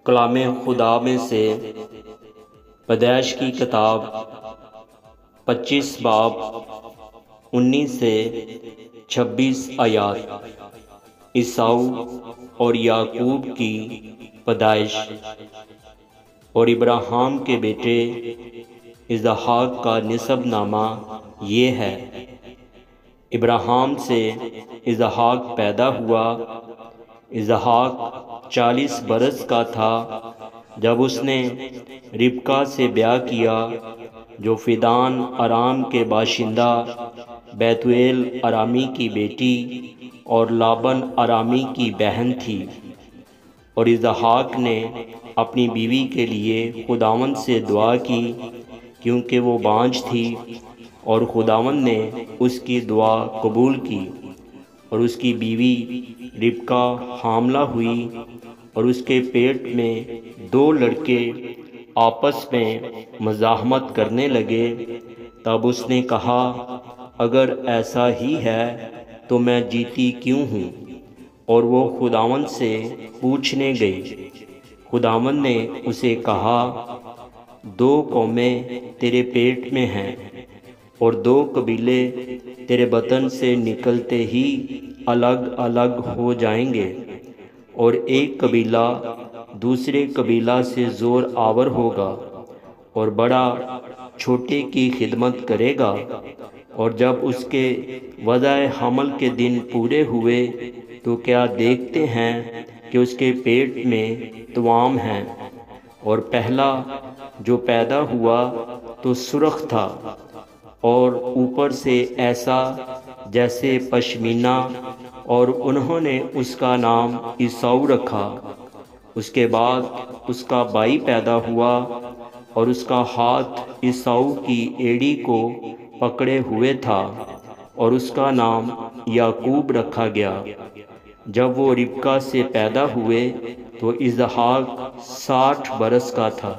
کلام خدا میں سے پیدائش کی کتاب 25 باب 19 سے 26 آیات۔ عیساؤ اور یعقوب کی پیدائش۔ اور ابراہیم کے بیٹے اسحاق کا نسب نامہ یہ ہے۔ ابراہیم سے اسحاق پیدا ہوا۔ اسحاق 40 برس کا تھا جب اس نے ربکا سے بیاہ کیا، جو فدان ارام کے باشندہ بیتویل ارامی کی بیٹی اور لابن ارامی کی بہن تھی۔ اور اسحاق نے اپنی بیوی کے لیے خداوند سے دعا کی، کیونکہ وہ بانجھ تھی، اور خداوند نے اس کی دعا قبول کی۔ اور اس کی بیوی ربکا حاملہ ہوئی، اور اس کے پیٹ میں 2 لڑکے آپس میں مزاحمت کرنے لگے۔ تب اس نے کہا، اگر ایسا ہی ہے تو میں جیتی کیوں ہوں؟ اور وہ خداوند سے پوچھنے گئی۔ خداوند نے اسے کہا، 2 قومیں تیرے پیٹ میں ہیں، اور 2 قبیلے تیرے بطن سے نکلتے ہی الگ الگ ہو جائیں گے، اور ایک قبیلہ دوسرے قبیلہ سے زور آور ہوگا، اور بڑا چھوٹے کی خدمت کرے گا۔ اور جب اس کے وضع حمل کے دن پورے ہوئے تو کیا دیکھتے ہیں کہ اس کے پیٹ میں توام ہیں، اور پہلا جو پیدا ہوا تو سرخ تھا، اور اوپر سے ایسا جیسے پشمینہ، اور انہوں نے اس کا نام عیساؤ رکھا۔ اس کے بعد اس کا بھائی پیدا ہوا، اور اس کا ہاتھ عیساؤ کی ایڑی کو پکڑے ہوئے تھا، اور اس کا نام یعقوب رکھا گیا۔ جب وہ ربکا سے پیدا ہوئے تو اسحاق 60 برس کا تھا۔